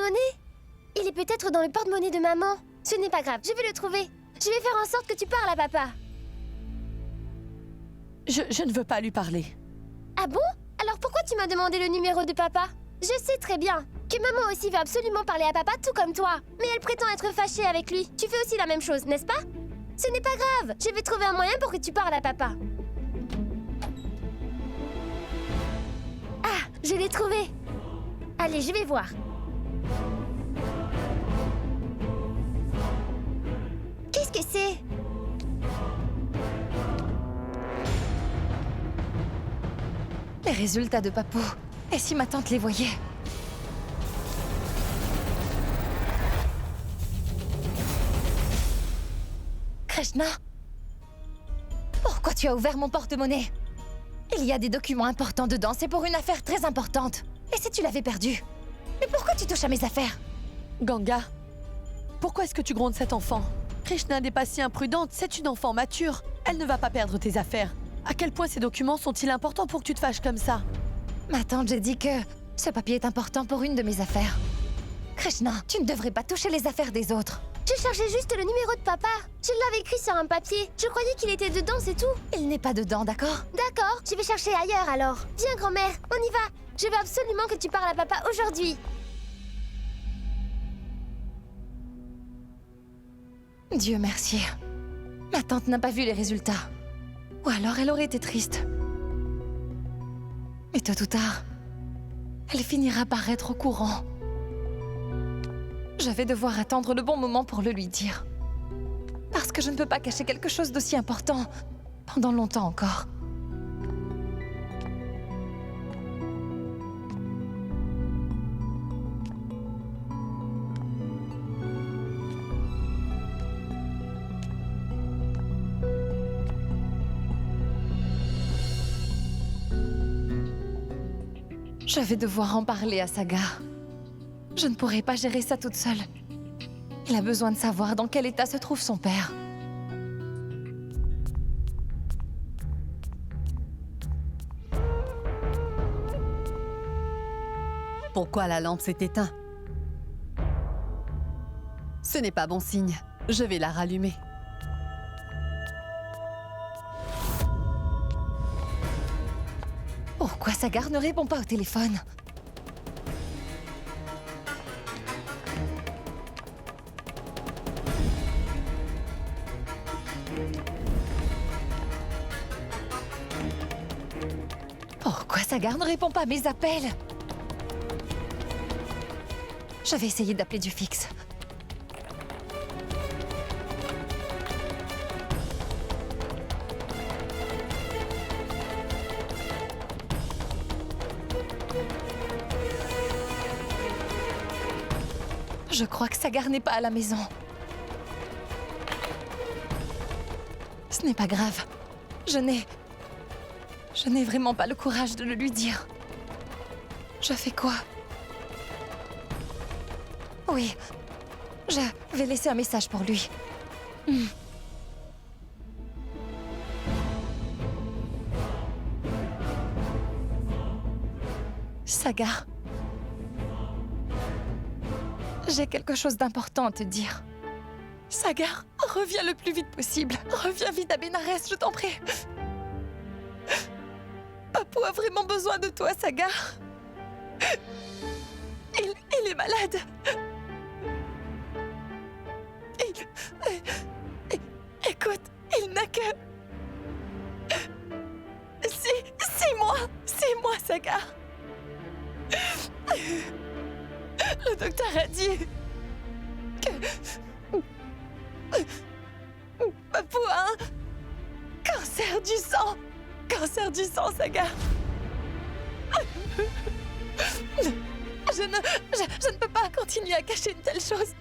porte-monnaie? Il est peut-être dans le porte-monnaie de maman. Ce n'est pas grave, je vais le trouver. Je vais faire en sorte que tu parles à papa. Je ne veux pas lui parler. Ah bon? Alors pourquoi tu m'as demandé le numéro de papa? Je sais très bien que maman aussi veut absolument parler à papa tout comme toi. Mais elle prétend être fâchée avec lui. Tu fais aussi la même chose, n'est-ce pas? Ce n'est pas grave. Je vais trouver un moyen pour que tu parles à papa. Ah, je l'ai trouvé. Allez, je vais voir. Qu'est-ce que c'est? Les résultats de Papou. Et si ma tante les voyait? Krishna? Pourquoi tu as ouvert mon porte-monnaie? Il y a des documents importants dedans, c'est pour une affaire très importante. Et si tu l'avais perdu? Mais pourquoi tu touches à mes affaires? Ganga, pourquoi est-ce que tu grondes cet enfant? Krishna n'est pas si imprudente, c'est une enfant mature. Elle ne va pas perdre tes affaires. À quel point ces documents sont-ils importants pour que tu te fâches comme ça? Ma tante, j'ai dit que ce papier est important pour une de mes affaires. Krishna, tu ne devrais pas toucher les affaires des autres. Je cherchais juste le numéro de papa. Je l'avais écrit sur un papier. Je croyais qu'il était dedans, c'est tout. Il n'est pas dedans, d'accord? D'accord, je vais chercher ailleurs alors. Viens, grand-mère, on y va. Je veux absolument que tu parles à papa aujourd'hui. Dieu merci. Ma tante n'a pas vu les résultats. Ou alors elle aurait été triste. Mais tôt ou tard, elle finira par être au courant. Je vais devoir attendre le bon moment pour le lui dire. Parce que je ne peux pas cacher quelque chose d'aussi important pendant longtemps encore. Je vais devoir en parler à Saga. Je ne pourrai pas gérer ça toute seule. Il a besoin de savoir dans quel état se trouve son père. Pourquoi la lampe s'est éteinte? Ce n'est pas bon signe. Je vais la rallumer. Pourquoi Sagar ne répond pas au téléphone? Pourquoi Sagar ne répond pas à mes appels? Je vais essayer d'appeler du fixe. Je crois que Sagar n'est pas à la maison. Ce n'est pas grave. Je n'ai vraiment pas le courage de le lui dire. Je fais quoi? Oui, je vais laisser un message pour lui. Sagar. J'ai quelque chose d'important à te dire. Sagar, reviens le plus vite possible. Reviens vite à Bénarès, je t'en prie. Papou a vraiment besoin de toi, Sagar. Il est malade. Écoute, il n'a que... 6 mois, Sagar. Le docteur a dit que Papou a un cancer du sang. Cancer du sang, Sagar. Je ne peux pas continuer à cacher une telle chose.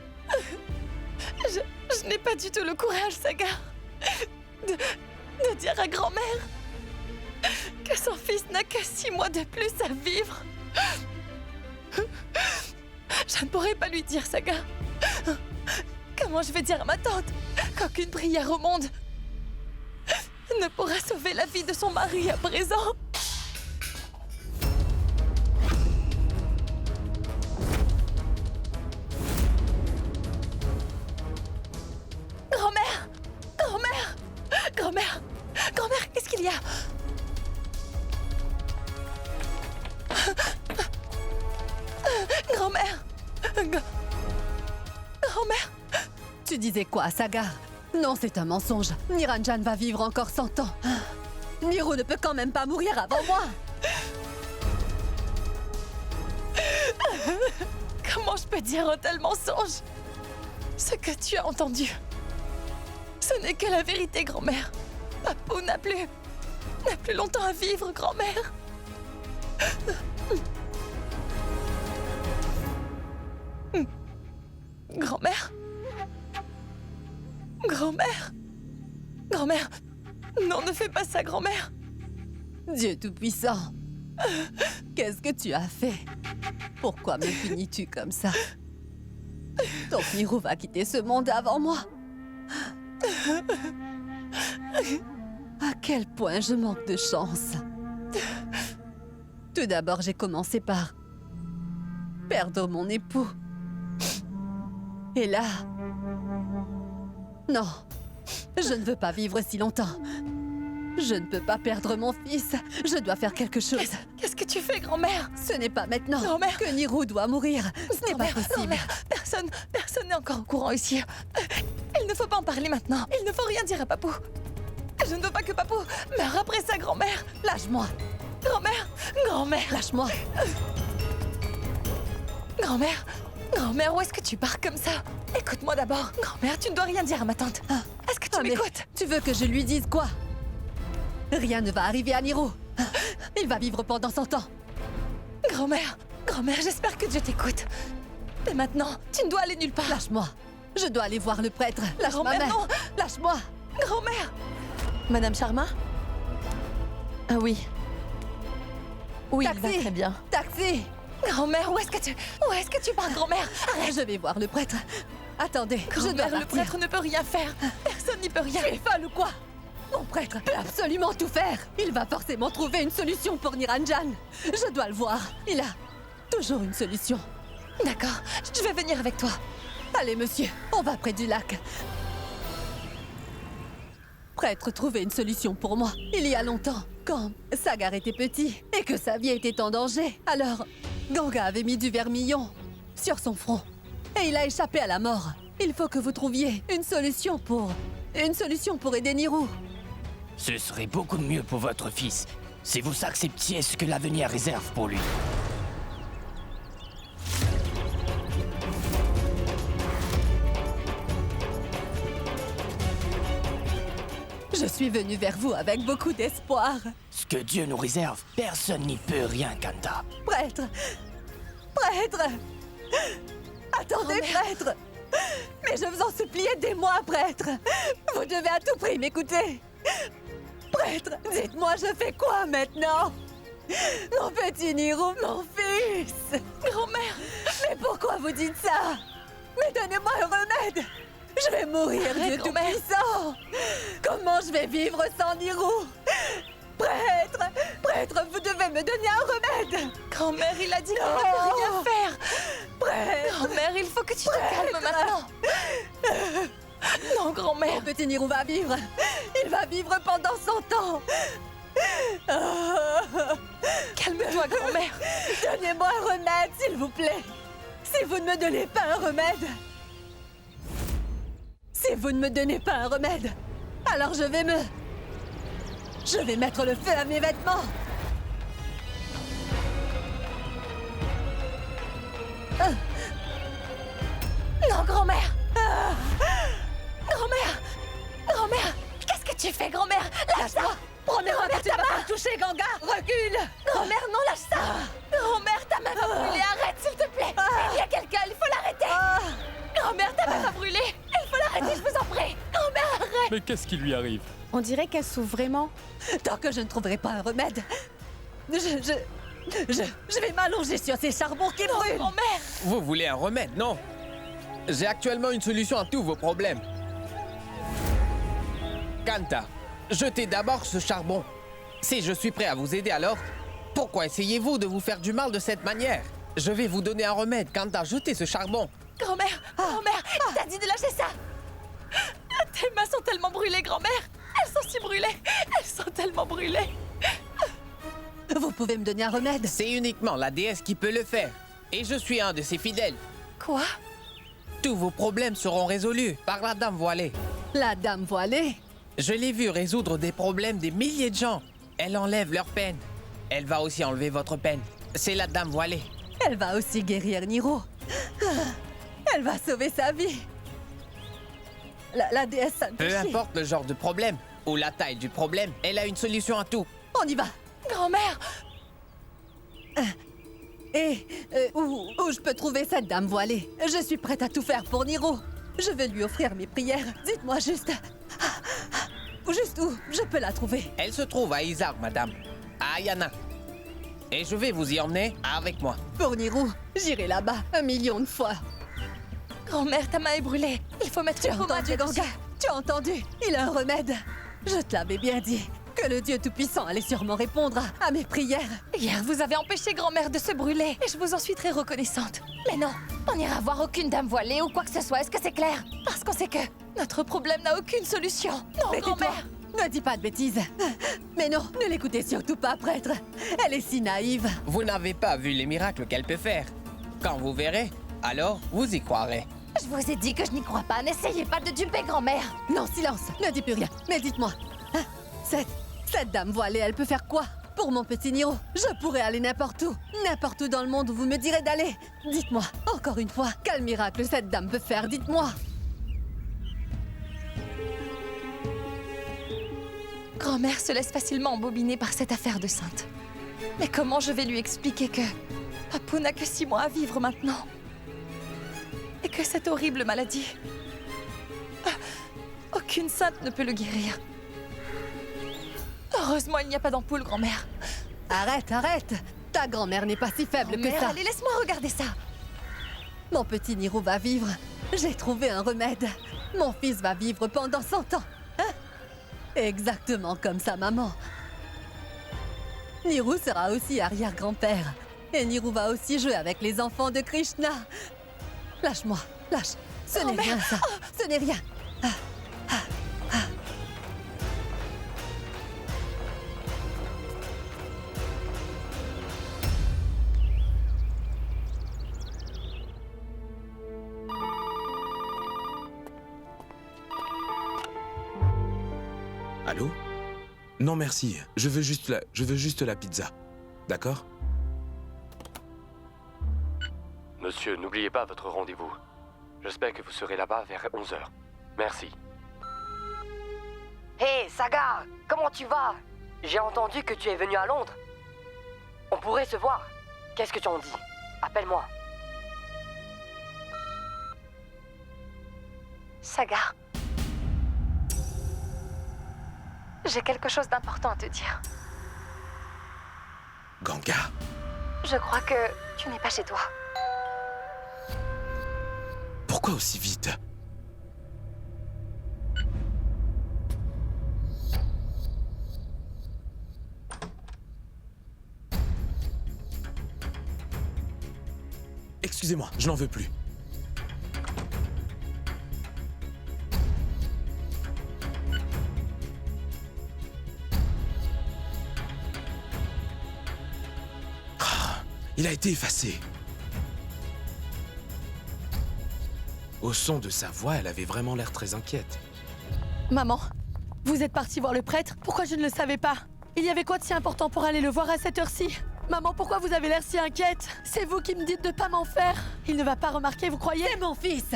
Je n'ai pas du tout le courage, Sagar, de dire à grand-mère que son fils n'a que 6 mois de plus à vivre. Je ne pourrai pas lui dire, Saga. Comment je vais dire à ma tante qu'aucune prière au monde ne pourra sauver la vie de son mari à présent? qu'il y a? Grand-mère! Grand-mère! Tu disais quoi, Sagar? Non, c'est un mensonge. Niranjan va vivre encore 100 ans. Niro ne peut quand même pas mourir avant moi. Comment je peux dire un tel mensonge? Ce que tu as entendu, ce n'est que la vérité, grand-mère. Papou n'a plus longtemps à vivre, grand-mère. Grand-mère? Grand-mère? Grand-mère? Non, ne fais pas ça, grand-mère. Dieu Tout-Puissant, qu'est-ce que tu as fait? Pourquoi me punis-tu comme ça? Ton Niro va quitter ce monde avant moi. À quel point je manque de chance. Tout d'abord, j'ai commencé par perdre mon époux. Et là... Non, je ne veux pas vivre si longtemps. Je ne peux pas perdre mon fils. Je dois faire quelque chose. Qu'est-ce que tu fais, grand-mère? Ce n'est pas maintenant Grand-mère. que Niro doit mourir. Ce n'est pas Grand-mère, possible. grand-mère, personne n'est encore au courant ici. Il ne faut pas en parler maintenant. Il ne faut rien dire à Papou. Je ne veux pas que Papou meure après sa grand-mère. Lâche-moi, Grand-mère, grand-mère, lâche-moi. grand-mère, grand-mère, où est-ce que tu pars comme ça? Écoute-moi d'abord. Grand-mère, tu ne dois rien dire à ma tante. Est-ce que tu mais m'écoutes? tu veux que je lui dise quoi? Rien ne va arriver à Niro. Il va vivre pendant 100 ans. Grand-mère, grand-mère, j'espère que Dieu t'écoute. Mais maintenant, tu ne dois aller nulle part. Lâche-moi. Je dois aller voir le prêtre. Lâche ma Grand-mère, main. non. Lâche-moi. Grand-mère, Madame Sharma? Ah oui. Oui, il va Taxi. très bien. Taxi. grand-mère, où est-ce que tu pars, grand-mère? Arrête. Je vais voir le prêtre. Attendez, je dois Grand-mère, le partir. prêtre ne peut rien faire. Personne n'y peut rien. Tu es folle ou quoi? Mon prêtre peut absolument tout faire. Il va forcément trouver une solution pour Niranjan. Je dois le voir. Il a toujours une solution. D'accord, je vais venir avec toi. Allez, monsieur, on va près du lac. Prêtre trouvait une solution pour moi. Il y a longtemps, quand Sagar était petit et que sa vie était en danger. Alors, Ganga avait mis du vermillon sur son front. Et il a échappé à la mort. Il faut que vous trouviez une solution pour aider Niro. Ce serait beaucoup mieux pour votre fils si vous acceptiez ce que l'avenir réserve pour lui. Je suis venue vers vous avec beaucoup d'espoir. Ce que Dieu nous réserve, personne n'y peut rien, Kanta. Prêtre! Prêtre! Attendez, prêtre! Mais je vous en supplie, aidez-moi, prêtre! Vous devez à tout prix m'écouter! Prêtre, dites-moi, je fais quoi maintenant? Mon petit Niro, mon fils! Grand-mère, Mais pourquoi vous dites ça? Mais donnez-moi un remède! Je vais mourir, Arrête, Dieu grand-mère. Tout-Puissant! Comment je vais vivre sans Niro? Prêtre! Prêtre, vous devez me donner un remède! grand-mère, il a dit qu'il ne Non. peut rien faire. Prêtre! Grand-mère, il faut que tu te calmes maintenant. Non, grand-mère. Mon petit Niro va vivre! Il va vivre pendant 100 ans! Calme-toi, grand-mère. Donnez-moi un remède, s'il vous plaît! Si vous ne me donnez pas un remède... Si vous ne me donnez pas un remède, alors je vais mettre le feu à mes vêtements! Non, grand-mère. Grand-mère. Grand-mère. Qu'est-ce que tu fais, grand-mère? Lâche ça. Promets-moi que tu ne vas ta pas me toucher, Ganga! Recule! Grand-mère, non, lâche ça. Grand-mère, ta main va brûler. Arrête, s'il te plaît. Il y a quelqu'un, il faut l'arrêter. Grand-mère, ta main va brûler. Il faut l'arrêter, je vous en prie. Grand-mère, arrête. Mais qu'est-ce qui lui arrive? On dirait qu'elle souffre vraiment. Tant que je ne trouverai pas un remède, je vais m'allonger sur ces charbons qui Non, brûlent! grand-mère. Vous voulez un remède, non? J'ai actuellement une solution à tous vos problèmes. Kanta, jetez d'abord ce charbon. Si je suis prêt à vous aider alors, pourquoi essayez-vous de vous faire du mal de cette manière? Je vais vous donner un remède. Kanta, jetez ce charbon. Grand-mère, grand-mère, il t'a dit de lâcher ça. Tes mains sont tellement brûlées, grand-mère. Elles sont si brûlées. Elles sont tellement brûlées. brûlée. Vous pouvez me donner un remède? C'est uniquement la déesse qui peut le faire. Et je suis un de ses fidèles. Quoi? Tous vos problèmes seront résolus par la dame voilée. La dame voilée? Je l'ai vue résoudre des problèmes des milliers de gens. Elle enlève leur peine. Elle va aussi enlever votre peine. C'est la dame voilée. Elle va aussi guérir Niro. Elle va sauver sa vie. La déesse Peu Santoshi. importe le genre de problème ou la taille du problème, elle a une solution à tout. On y va. Grand-mère! Et où je peux trouver cette dame voilée? Je suis prête à tout faire pour Niro. Je vais lui offrir mes prières. Dites-moi juste... Juste où je peux la trouver? Elle se trouve à Izar, madame. À Ayana. Et je vais vous y emmener avec moi. Pour Niro, j'irai là-bas 1 million de fois. Grand-mère, ta main est brûlée. Il faut mettre Tu as une pommade entendu, dessus. Ganga? Tu as entendu? Il a un remède. Je te l'avais bien dit. Que le Dieu Tout-Puissant allait sûrement répondre à mes prières. Hier, vous avez empêché grand-mère de se brûler. Et je vous en suis très reconnaissante. Mais non, on n'ira voir aucune dame voilée ou quoi que ce soit. Est-ce que c'est clair? Parce qu'on sait que notre problème n'a aucune solution. Non, Mais tais-toi. grand-mère! Ne dis pas de bêtises. Mais non, ne l'écoutez surtout pas, prêtre. Elle est si naïve. Vous n'avez pas vu les miracles qu'elle peut faire. Quand vous verrez, alors vous y croirez. Je vous ai dit que je n'y crois pas. N'essayez pas de duper grand-mère. Non, silence. Ne dis plus rien. Mais dites-moi. Hein, cette dame voilée, elle peut faire quoi? Pour mon petit Niro, je pourrais aller n'importe où. N'importe où dans le monde où vous me direz d'aller. Dites-moi, encore une fois, quel miracle cette dame peut faire? Dites-moi. Grand-mère se laisse facilement embobiner par cette affaire de sainte. Mais comment je vais lui expliquer que Papou n'a que 6 mois à vivre maintenant? Et que cette horrible maladie... aucune sainte ne peut le guérir. Heureusement, il n'y a pas d'ampoule, grand-mère. Arrête, arrête. Ta grand-mère n'est pas si faible que Grand-mère, ça. allez, laisse-moi regarder ça. Mon petit Niro va vivre. J'ai trouvé un remède. Mon fils va vivre pendant 100 ans. Hein? Exactement comme sa maman. Niro sera aussi arrière-grand-père. Et Niro va aussi jouer avec les enfants de Krishna. Lâche-moi, lâche. Ce n'est rien, ça. Ce n'est rien. Allô? Non merci, je veux juste la pizza. D'accord? Monsieur, n'oubliez pas votre rendez-vous. J'espère que vous serez là-bas vers 11h. Merci. Hé, Saga, comment tu vas? J'ai entendu que tu es venu à Londres. On pourrait se voir. Qu'est-ce que tu en dis? Appelle-moi. Saga. J'ai quelque chose d'important à te dire. Ganga? Je crois que tu n'es pas chez toi. Pourquoi aussi vite? Excusez-moi, je n'en veux plus. Il a été effacé. Au son de sa voix, elle avait vraiment l'air très inquiète. Maman, vous êtes partie voir le prêtre? Pourquoi je ne le savais pas? Il y avait quoi de si important pour aller le voir à cette heure-ci? Maman, pourquoi vous avez l'air si inquiète? C'est vous qui me dites de pas m'en faire. Il ne va pas remarquer, vous croyez? C'est mon fils.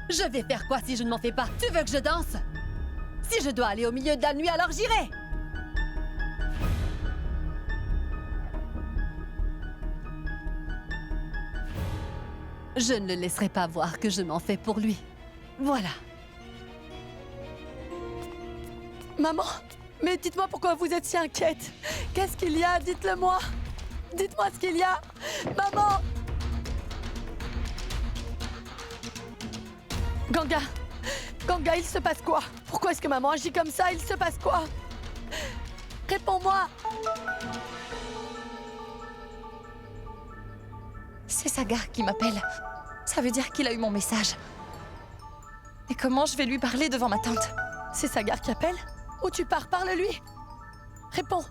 Je vais faire quoi si je ne m'en fais pas? Tu veux que je danse? Si je dois aller au milieu de la nuit, alors j'irai. Je ne le laisserai pas voir que je m'en fais pour lui. Voilà. Maman, mais dites-moi pourquoi vous êtes si inquiète. Qu'est-ce qu'il y a? Dites-le moi. Dites-moi ce qu'il y a. Maman! Ganga! Ganga, il se passe quoi? Pourquoi est-ce que maman agit comme ça? Il se passe quoi? Réponds-moi! C'est Saga qui m'appelle. Ça veut dire qu'il a eu mon message. Et comment je vais lui parler devant ma tante? C'est Sagar qui appelle? Où tu pars? Parle-lui! réponds.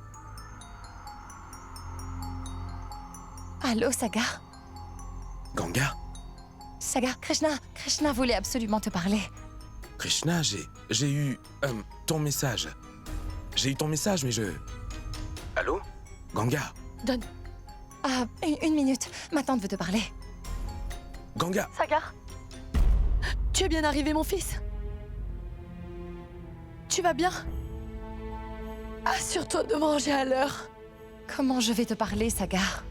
Allô, Sagar? Ganga? Sagar, Krishna voulait absolument te parler. Krishna, j'ai eu... ton message. J'ai eu ton message, mais je... Allô? Ganga? Donne. Ah, une minute. Ma tante veut te parler. Ganga? Sagar? Tu es bien arrivé, mon fils? Tu vas bien? Assure-toi de manger à l'heure. Comment je vais te parler, Sagar?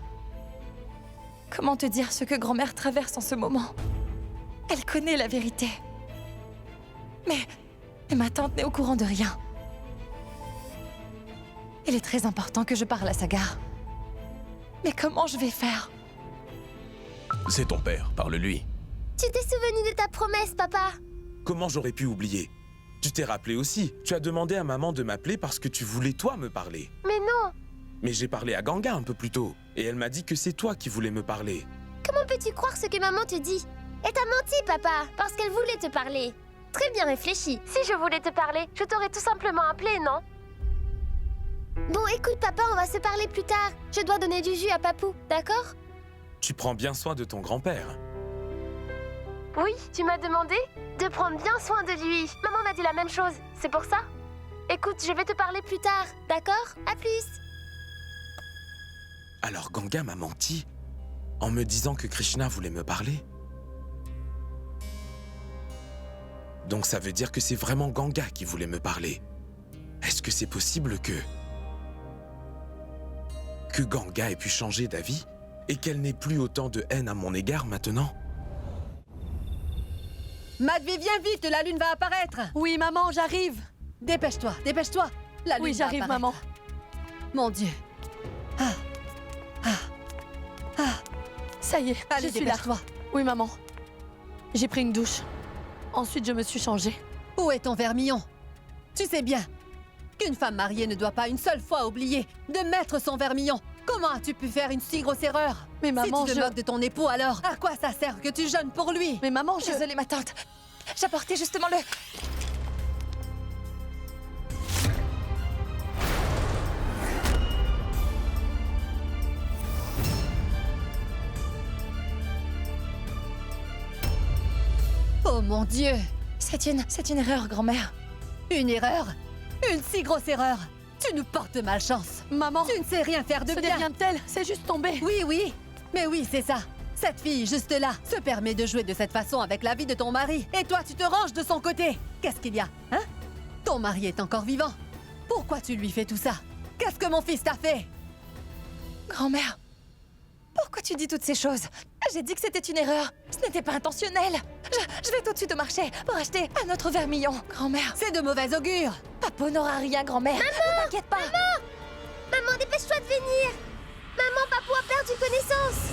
Comment te dire ce que grand-mère traverse en ce moment? Elle connaît la vérité. Mais ma tante n'est au courant de rien. Il est très important que je parle à Sagar. Mais comment je vais faire? C'est ton père, parle-lui. Tu t'es souvenu de ta promesse, papa? Comment j'aurais pu oublier? Tu t'es rappelé aussi. Tu as demandé à maman de m'appeler parce que tu voulais toi me parler. Mais non! Mais j'ai parlé à Ganga un peu plus tôt. Et elle m'a dit que c'est toi qui voulais me parler. Comment peux-tu croire ce que maman te dit? Elle t'a menti, papa, parce qu'elle voulait te parler. Très bien réfléchi. Si je voulais te parler, je t'aurais tout simplement appelé, non? Bon, écoute, papa, on va se parler plus tard. Je dois donner du jus à Papou, d'accord? Tu prends bien soin de ton grand-père. Oui, tu m'as demandé de prendre bien soin de lui. Maman m'a dit la même chose, c'est pour ça? Écoute, je vais te parler plus tard, d'accord? À plus! Alors Ganga m'a menti en me disant que Krishna voulait me parler. Donc ça veut dire que c'est vraiment Ganga qui voulait me parler. Est-ce que c'est possible que Ganga ait pu changer d'avis et qu'elle n'ait plus autant de haine à mon égard maintenant? Madvi, viens vite, la lune va apparaître. Oui, maman, j'arrive. Dépêche-toi, dépêche-toi. La lune Oui, va j'arrive, apparaître. maman. Mon Dieu. Ça y est, Allez, je suis là. dépêche-toi. Oui, maman. J'ai pris une douche. Ensuite, je me suis changée. Où est ton vermillon? Tu sais bien qu'une femme mariée ne doit pas une seule fois oublier de mettre son vermillon. Comment as-tu pu faire une si grosse erreur? Mais maman, si tu te moques de ton époux, alors à quoi ça sert que tu jeûnes pour lui? Mais maman, je... Désolée, ma tante. J'apportais justement le... Oh mon Dieu! C'est une erreur, grand-mère. Une erreur? Une si grosse erreur! Tu nous portes malchance! Maman, Tu ne sais rien faire de ce n'est bien! rien de tel, c'est juste tombé. Oui, oui! Mais oui, c'est ça! Cette fille, juste là, se permet de jouer de cette façon avec la vie de ton mari. Et toi, tu te ranges de son côté! Qu'est-ce qu'il y a, hein? Ton mari est encore vivant. Pourquoi tu lui fais tout ça? Qu'est-ce que mon fils t'a fait? Grand-mère, pourquoi tu dis toutes ces choses? J'ai dit que c'était une erreur. Ce n'était pas intentionnel. Je vais tout de suite au marché pour acheter un autre vermillon. Grand-mère, C'est de mauvais augure! Papo n'aura rien, grand-mère. Ne t'inquiète pas. Maman, dépêche-toi de venir! Maman, Papou a perdu connaissance!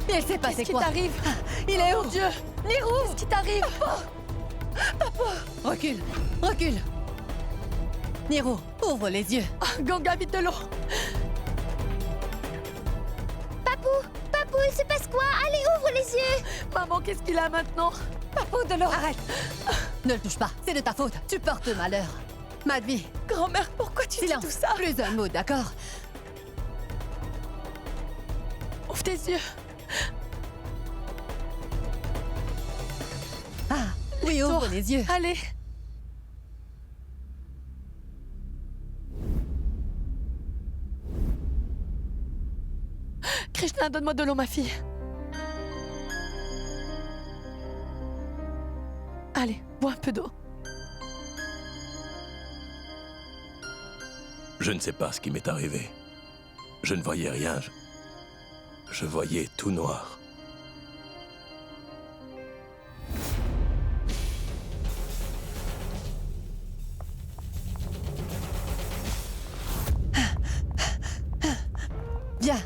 Il s'est passé Qu'est-ce qui quoi? t'arrive? Il est où? Mon Dieu, Nirou! qu'est-ce qui t'arrive? Recule! Recule! Nirou, ouvre les yeux! Ah, Ganga, vite de l'eau. Papou, il se passe quoi? Allez, ouvre les yeux! Maman, qu'est-ce qu'il a maintenant? Papou, de l'eau! Arrête! Ne le touche pas, c'est de ta faute. Tu portes malheur. Madvi, Grand-mère, pourquoi tu dis silence. tout ça? Plus un mot, d'accord? Ouvre tes yeux. Ah, oui, Lève-toi. ouvre les yeux. Allez. Krishna, donne-moi de l'eau, ma fille. Allez, bois un peu d'eau. Je ne sais pas ce qui m'est arrivé. Je ne voyais rien. Je voyais tout noir. Viens.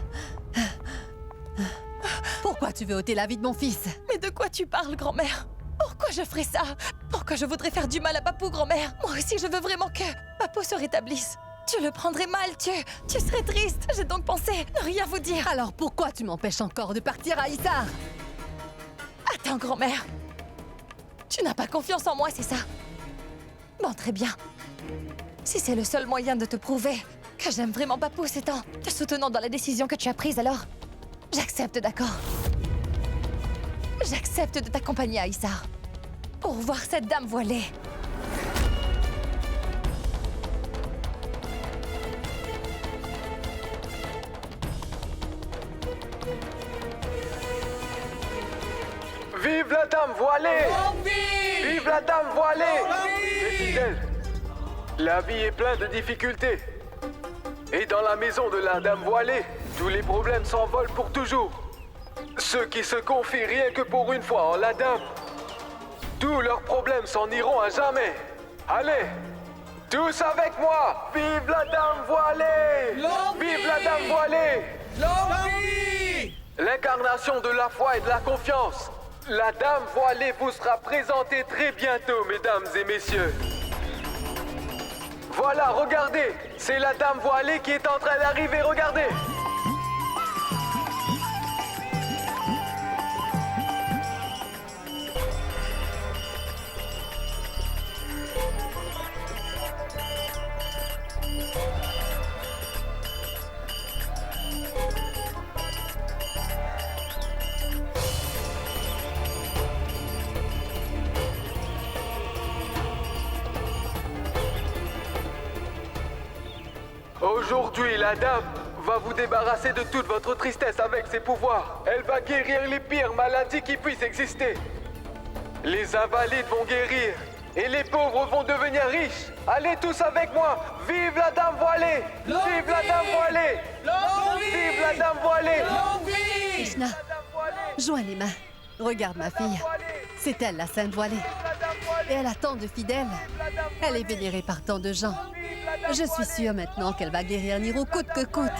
Pourquoi tu veux ôter la vie de mon fils? Mais de quoi tu parles, grand-mère? Pourquoi je ferais ça? Pourquoi je voudrais faire du mal à Papou, grand-mère? Moi aussi, je veux vraiment que Papou se rétablisse. Tu le prendrais mal, tu serais triste. J'ai donc pensé ne rien vous dire. Alors pourquoi tu m'empêches encore de partir à Issar? Attends, grand-mère. Tu n'as pas confiance en moi, c'est ça? Bon, très bien. Si c'est le seul moyen de te prouver que j'aime vraiment Papou, c'est en te soutenant dans la décision que tu as prise, alors j'accepte, d'accord? J'accepte de t'accompagner à Issar pour voir cette dame voilée. Vive la dame voilée! Vive la dame voilée! Mes fidèles, la vie est pleine de difficultés. Et dans la maison de la dame voilée, tous les problèmes s'envolent pour toujours. Ceux qui se confient rien que pour une fois en la dame, tous leurs problèmes s'en iront à jamais. Allez, tous avec moi! Vive la dame voilée! Vive la dame voilée! L'incarnation de la foi et de la confiance. La dame voilée vous sera présentée très bientôt, mesdames et messieurs. Voilà, regardez, c'est la dame voilée qui est en train d'arriver, regardez. Aujourd'hui, la dame va vous débarrasser de toute votre tristesse avec ses pouvoirs. Elle va guérir les pires maladies qui puissent exister. Les invalides vont guérir et les pauvres vont devenir riches. Allez tous avec moi. Vive la dame voilée! Vive la dame voilée! Vive la dame voilée! Krishna, joins les mains. Regarde ma fille. C'est elle, la Sainte Voilée. Et elle a tant de fidèles. Elle est vénérée par tant de gens. Je suis sûre maintenant qu'elle va guérir Niro coûte que coûte.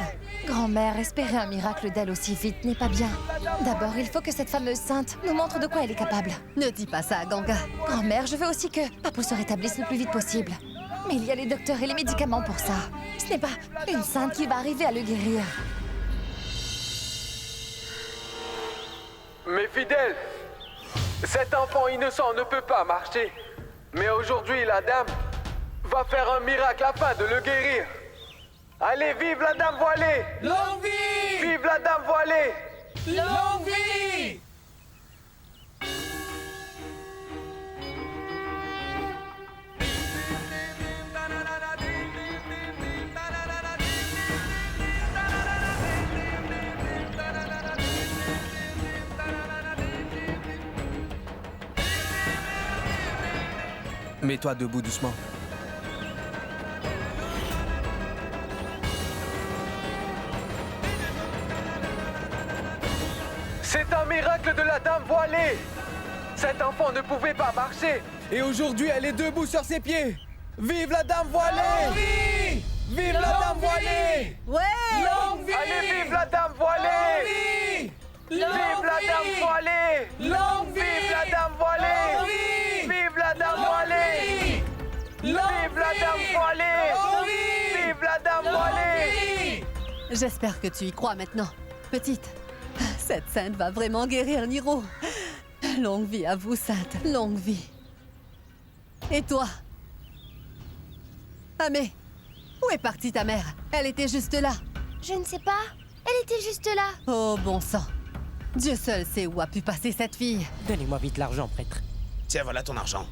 Grand-mère, espérer un miracle d'elle aussi vite n'est pas bien. D'abord, il faut que cette fameuse sainte nous montre de quoi elle est capable. Ne dis pas ça à Ganga. Grand-mère, je veux aussi que Papou se rétablisse le plus vite possible. Mais il y a les docteurs et les médicaments pour ça. Ce n'est pas une sainte qui va arriver à le guérir. Mes fidèles, cet enfant innocent ne peut pas marcher. Mais aujourd'hui, la dame va faire un miracle afin de le guérir. Allez, vive la dame voilée! Longue vie! Vive la dame voilée! Longue vie! Mets-toi debout doucement. C'est un miracle de la dame voilée! Cet enfant ne pouvait pas marcher! Et aujourd'hui, elle est debout sur ses pieds. Vive la dame voilée! Vive la dame voilée! Ouais! Longue vie! Allez, vive la dame voilée! Vive la dame voilée! Longue vie! Vive la dame voilée! Vive la dame voilée! Vive la dame voilée! Vive la dame voilée! J'espère que tu y crois maintenant. Petite, cette sainte va vraiment guérir Niro. Longue vie à vous, sainte. Longue vie. Et toi? Amé, où est partie ta mère? Elle était juste là. Je ne sais pas. Elle était juste là. Oh, bon sang. Dieu seul sait où a pu passer cette fille. Donnez-moi vite l'argent, prêtre. Tiens, voilà ton argent.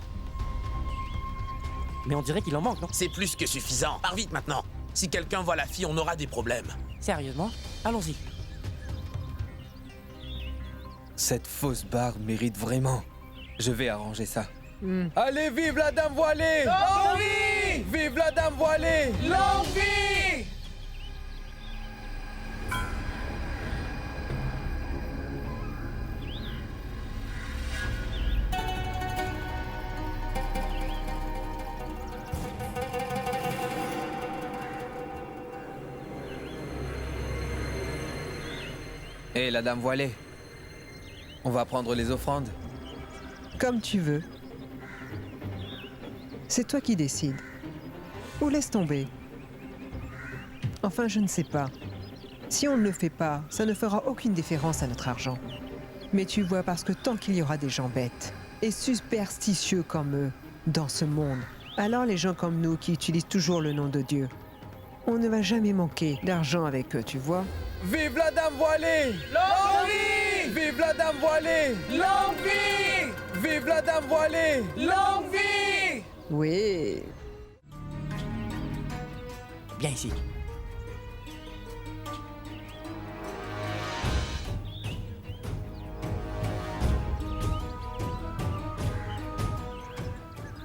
Mais on dirait qu'il en manque, non? C'est plus que suffisant. Pars vite maintenant. Si quelqu'un voit la fille, on aura des problèmes. Sérieusement? Allons-y. Cette fausse barbe mérite vraiment. Je vais arranger ça. Allez, vive la dame voilée! Longue vie! Vive la dame voilée! Longue vie! Hé, la dame voilée. On va prendre les offrandes. Comme tu veux. C'est toi qui décides. Ou laisse tomber. Enfin, je ne sais pas. Si on ne le fait pas, ça ne fera aucune différence à notre argent. Mais tu vois, parce que tant qu'il y aura des gens bêtes, et superstitieux comme eux dans ce monde. Alors les gens comme nous qui utilisent toujours le nom de Dieu, on ne va jamais manquer d'argent avec eux, tu vois. Vive la dame voilée! Longue vie! Vive la dame voilée! Longue vie! Vive la dame voilée! Longue vie! Oui. Bien ici.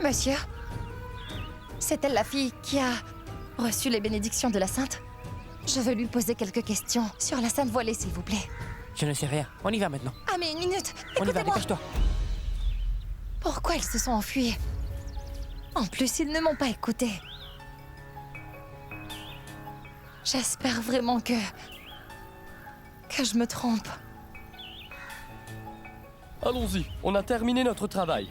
Monsieur, c'est elle la fille qui a reçu les bénédictions de la Sainte? Je veux lui poser quelques questions sur la Sainte Voilée, s'il vous plaît. Je ne sais rien. On y va maintenant. Ah mais une minute, On y va, écoutez-moi. dépêche-toi. Pourquoi ils se sont enfuis? En plus, ils ne m'ont pas écouté. J'espère vraiment que je me trompe. Allons-y, on a terminé notre travail.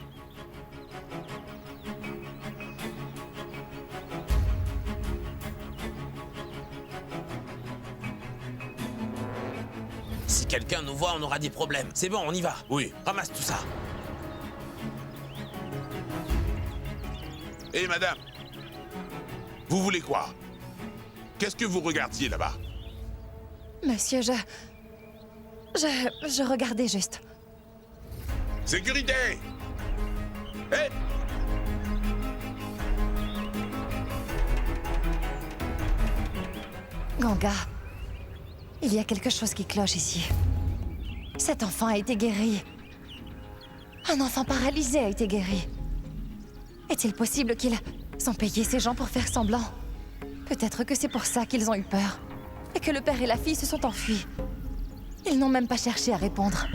Si quelqu'un nous voit, on aura des problèmes. C'est bon, on y va. Oui, ramasse tout ça. Hé, madame. Vous voulez quoi? Qu'est-ce que vous regardiez là-bas? Monsieur, je regardais juste. Sécurité! Hé! Ganga, il y a quelque chose qui cloche ici. Cet enfant a été guéri. Un enfant paralysé a été guéri. Est-il possible qu'ils ont payé ces gens pour faire semblant? Peut-être que c'est pour ça qu'ils ont eu peur. Et que le père et la fille se sont enfuis. Ils n'ont même pas cherché à répondre.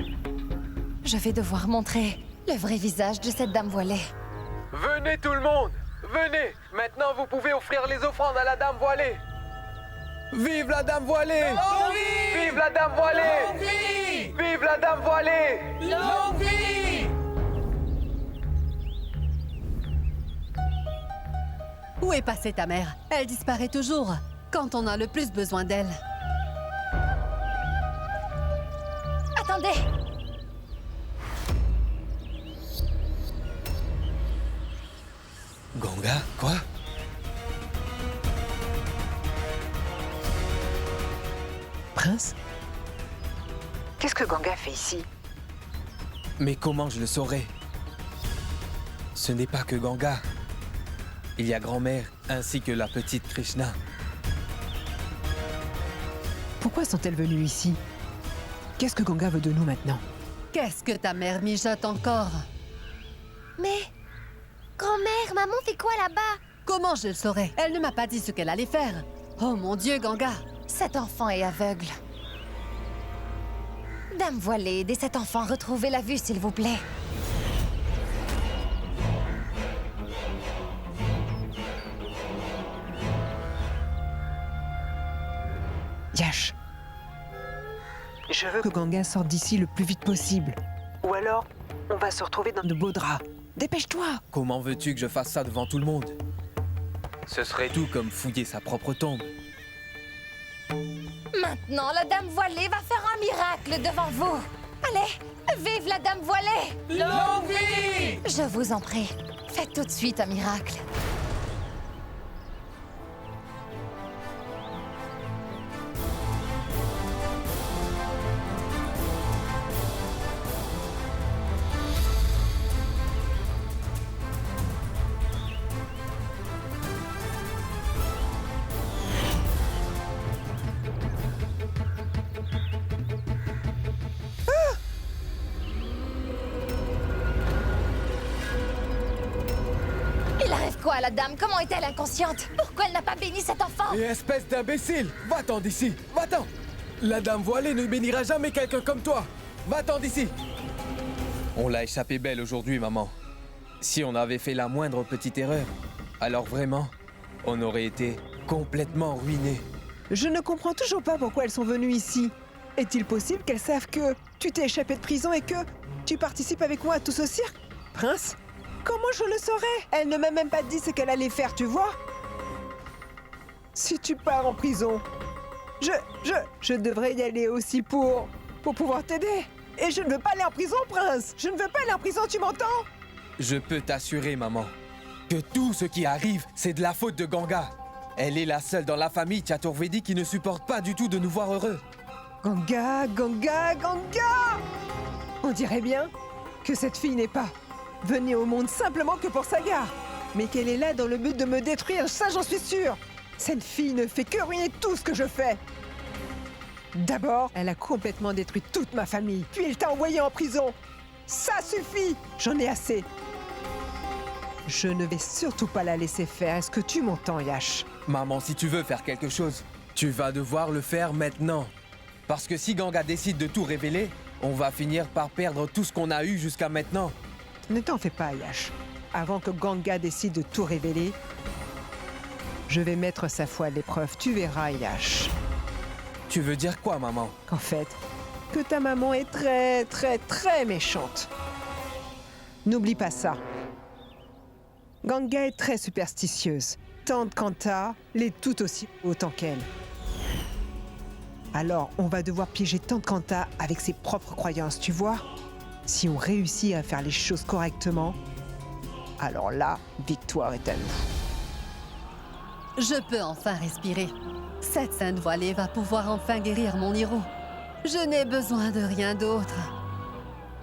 Je vais devoir montrer le vrai visage de cette dame voilée. Venez tout le monde! Venez! Maintenant vous pouvez offrir les offrandes à la dame voilée! Vive la dame voilée! Longue vie! Vive la dame voilée! Longue vie! Vive la dame voilée! Longue vie! Où est passée ta mère? Elle disparaît toujours, quand on a le plus besoin d'elle. Attendez! Ganga, quoi? Prince? Qu'est-ce que Ganga fait ici? Mais comment je le saurais? Ce n'est pas que Ganga. Il y a grand-mère ainsi que la petite Krishna. Pourquoi sont-elles venues ici? Qu'est-ce que Ganga veut de nous maintenant? Qu'est-ce que ta mère mijote encore? Mais... Grand-mère, maman fait quoi là-bas? Comment je le saurais? Elle ne m'a pas dit ce qu'elle allait faire. Oh mon Dieu, Ganga! Cet enfant est aveugle. Dame voilée, aidez cet enfant, retrouvez la vue, s'il vous plaît. Yash. Je veux que Ganga sorte d'ici le plus vite possible. Ou alors, on va se retrouver dans de beaux draps. Dépêche-toi! Comment veux-tu que je fasse ça devant tout le monde? Ce serait tout comme fouiller sa propre tombe. Maintenant, la dame voilée va faire un miracle devant vous. Allez, vive la dame voilée! Longue vie! Je vous en prie, faites tout de suite un miracle. Quoi, la dame? Comment est-elle inconsciente? Pourquoi elle n'a pas béni cet enfant? Et espèce d'imbécile! Va-t'en d'ici! Va-t'en! La dame voilée ne bénira jamais quelqu'un comme toi! Va-t'en d'ici! On l'a échappé belle aujourd'hui, maman. Si on avait fait la moindre petite erreur, alors vraiment, on aurait été complètement ruinés. Je ne comprends toujours pas pourquoi elles sont venues ici. Est-il possible qu'elles savent que tu t'es échappé de prison et que tu participes avec moi à tout ce cirque? Prince? Comment je le saurais? Elle ne m'a même pas dit ce qu'elle allait faire, tu vois? Si tu pars en prison, je devrais y aller aussi pour pouvoir t'aider. Et je ne veux pas aller en prison, Prince. Je ne veux pas aller en prison, tu m'entends? Je peux t'assurer, maman, que tout ce qui arrive, c'est de la faute de Ganga. Elle est la seule dans la famille Chaturvedi qui ne supporte pas du tout de nous voir heureux. Ganga, Ganga, Ganga! On dirait bien que cette fille n'est pas venue au monde simplement que pour Sagar, mais qu'elle est là dans le but de me détruire, ça j'en suis sûre. Cette fille ne fait que ruiner tout ce que je fais. D'abord, elle a complètement détruit toute ma famille, puis elle t'a envoyé en prison. Ça suffit! J'en ai assez. Je ne vais surtout pas la laisser faire. Est-ce que tu m'entends, Yash? Maman, si tu veux faire quelque chose, tu vas devoir le faire maintenant. Parce que si Ganga décide de tout révéler, on va finir par perdre tout ce qu'on a eu jusqu'à maintenant. Ne t'en fais pas, Yash. Avant que Ganga décide de tout révéler, je vais mettre sa foi à l'épreuve. Tu verras, Yash. Tu veux dire quoi, maman? Qu'en fait, que ta maman est très, très, très méchante. N'oublie pas ça. Ganga est très superstitieuse. Tante Kanta l'est tout aussi autant qu'elle. Alors, on va devoir piéger Tante Kanta avec ses propres croyances, tu vois? Si on réussit à faire les choses correctement, alors là, victoire est à nous. Je peux enfin respirer. Cette sainte voilée va pouvoir enfin guérir mon héros. Je n'ai besoin de rien d'autre.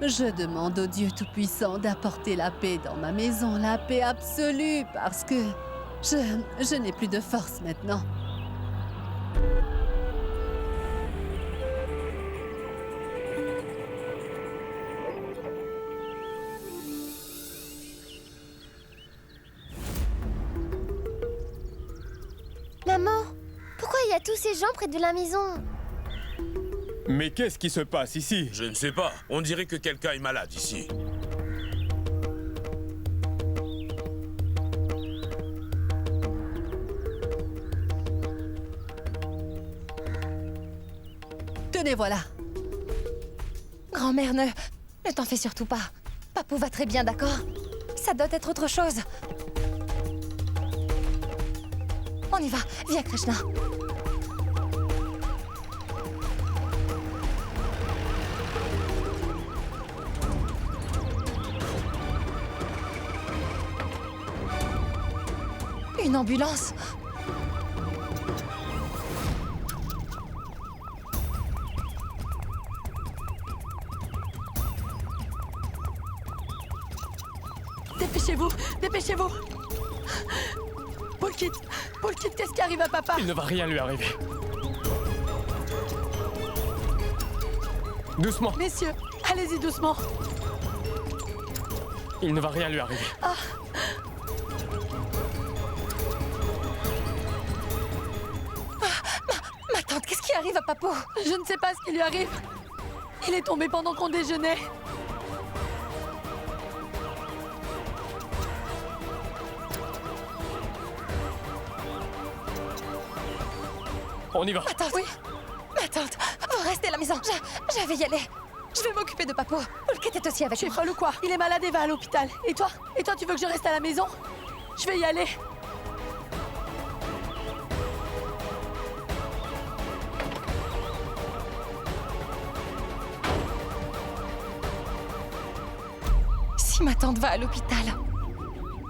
Je demande au Dieu Tout-Puissant d'apporter la paix dans ma maison, la paix absolue, parce que je n'ai plus de force maintenant. Maman, pourquoi il y a tous ces gens près de la maison? Mais qu'est-ce qui se passe ici? Je ne sais pas. On dirait que quelqu'un est malade ici. Tenez, voilà. Grand-mère, ne t'en fais surtout pas. Papou va très bien, d'accord? Ça doit être autre chose. On y va. Viens, Krishna. Une ambulance. Dépêchez-vous, dépêchez-vous. Poulkit, qu'est-ce qui arrive à papa? Il ne va rien lui arriver. Doucement. Messieurs, allez-y doucement. Il ne va rien lui arriver. Ah. Ma tante, qu'est-ce qui arrive à Papou? Je ne sais pas ce qui lui arrive. Il est tombé pendant qu'on déjeunait. On y va. Ma tante, oui. Ma tante, vous restez à la maison. Je vais y aller. Je vais m'occuper de Papou. Poulkit est aussi avec Tu es moi. folle ou quoi? Il est malade et va à l'hôpital. Et toi, tu veux que je reste à la maison? Je vais y aller. Si ma tante va à l'hôpital,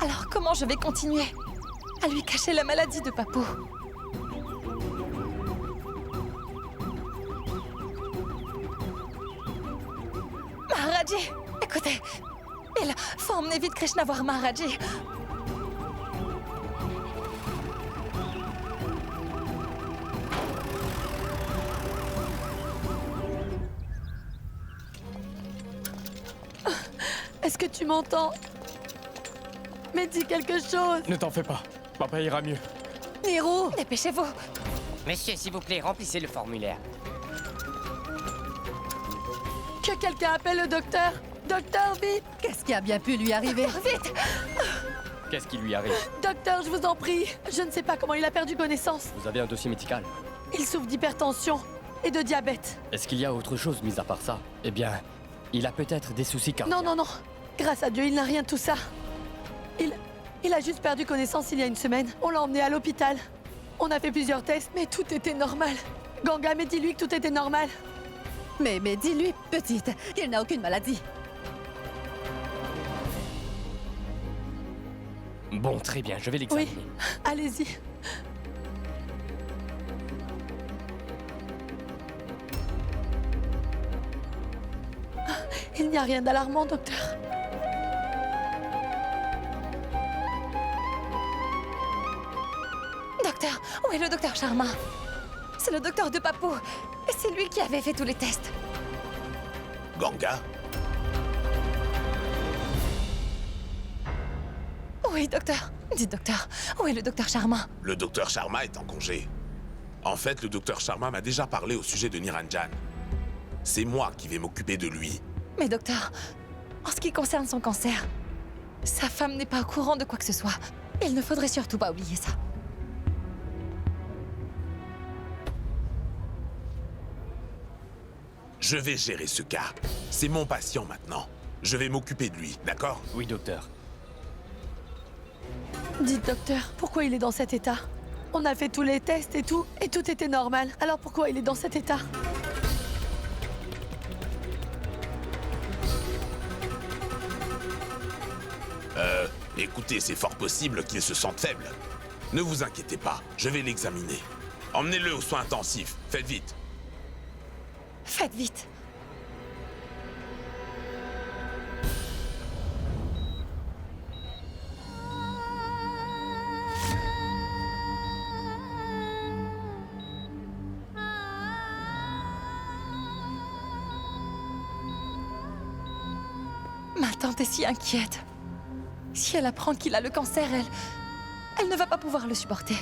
alors comment je vais continuer à lui cacher la maladie de Papou? Maharaji, écoutez, il faut emmener vite Krishna voir Maharaji. Est-ce que tu m'entends? Mais dis quelque chose. Ne t'en fais pas. Papa ira mieux. Nero, dépêchez-vous. Monsieur, s'il vous plaît, remplissez le formulaire. Que quelqu'un appelle le docteur. Docteur, vite. Qu'est-ce qui a bien pu lui arriver? Vite. Qu'est-ce qui lui arrive? Docteur, je vous en prie. Je ne sais pas comment il a perdu connaissance. Vous avez un dossier médical? Il souffre d'hypertension et de diabète. Est-ce qu'il y a autre chose mis à part ça? Eh bien, il a peut-être des soucis cardiaques. Non. Grâce à Dieu, il n'a rien de tout ça. Il a juste perdu connaissance il y a une semaine. On l'a emmené à l'hôpital. On a fait plusieurs tests, mais tout était normal. Ganga, mais dis-lui que tout était normal. Mais dis-lui, petite, qu'il n'a aucune maladie. Bon, très bien, je vais l'examiner. Oui, allez-y. Il n'y a rien d'alarmant, docteur. Docteur, où est le docteur Sharma? C'est le docteur de Papou. Et c'est lui qui avait fait tous les tests. Ganga? Oui, docteur. Dites, docteur, où est le docteur Sharma? Le docteur Sharma est en congé. En fait, le docteur Sharma m'a déjà parlé au sujet de Niranjan. C'est moi qui vais m'occuper de lui. Mais docteur, en ce qui concerne son cancer, sa femme n'est pas au courant de quoi que ce soit. Il ne faudrait surtout pas oublier ça. Je vais gérer ce cas. C'est mon patient maintenant. Je vais m'occuper de lui, d'accord? Oui, docteur. Dites, docteur, pourquoi il est dans cet état? On a fait tous les tests et tout était normal. Alors pourquoi il est dans cet état? Écoutez, c'est fort possible qu'il se sente faible. Ne vous inquiétez pas, je vais l'examiner. Emmenez-le aux soins intensifs, faites vite. Faites vite. Ma tante est si inquiète. Si elle apprend qu'il a le cancer, elle ne va pas pouvoir le supporter.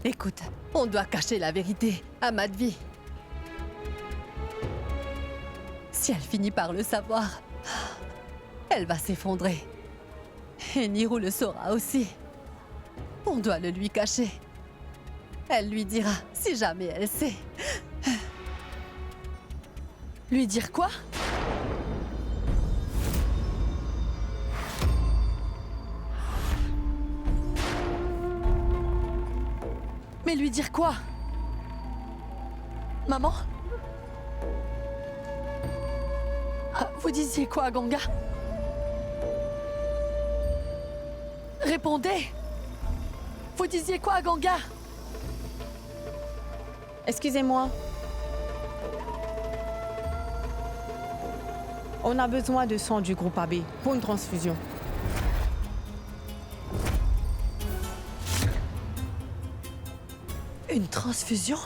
Écoute, on doit cacher la vérité à Madhvi. Si elle finit par le savoir, elle va s'effondrer. Et Niru le saura aussi. On doit le lui cacher. Elle lui dira, si jamais elle sait. Lui dire quoi? Mais lui dire quoi? Maman? Ah, vous disiez quoi, Ganga? Répondez! Vous disiez quoi, Ganga? Excusez-moi. On a besoin de sang du groupe AB pour une transfusion. Une transfusion?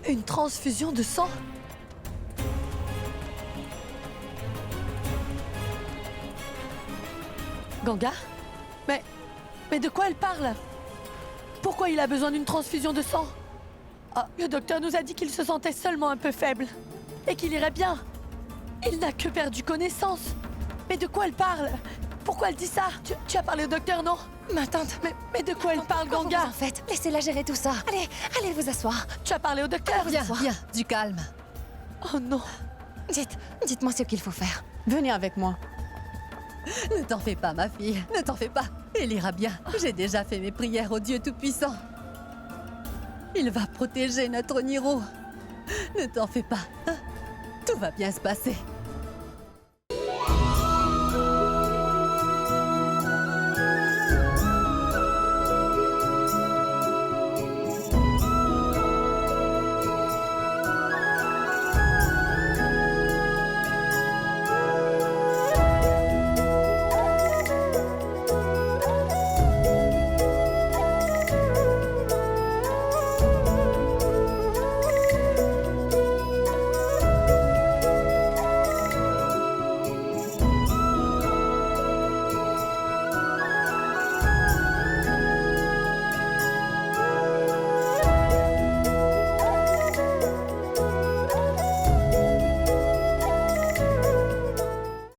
Une transfusion de sang? Ganga? Mais de quoi elle parle? Pourquoi il a besoin d'une transfusion de sang? Ah, le docteur nous a dit qu'il se sentait seulement un peu faible. Et qu'il irait bien. Il n'a que perdu connaissance. Mais de quoi elle parle? Pourquoi elle dit ça? Tu as parlé au docteur, non? Ma tante... Mais de quoi elle parle, Ganga? En fait, laissez-la gérer tout ça. Allez vous asseoir. Tu as parlé au docteur? Viens, du calme. Oh non. Dites-moi ce qu'il faut faire. Venez avec moi. Ne t'en fais pas, ma fille. Ne t'en fais pas. Il ira bien. J'ai déjà fait mes prières au Dieu Tout-Puissant. Il va protéger notre Niru. Ne t'en fais pas. Hein? Tout va bien se passer.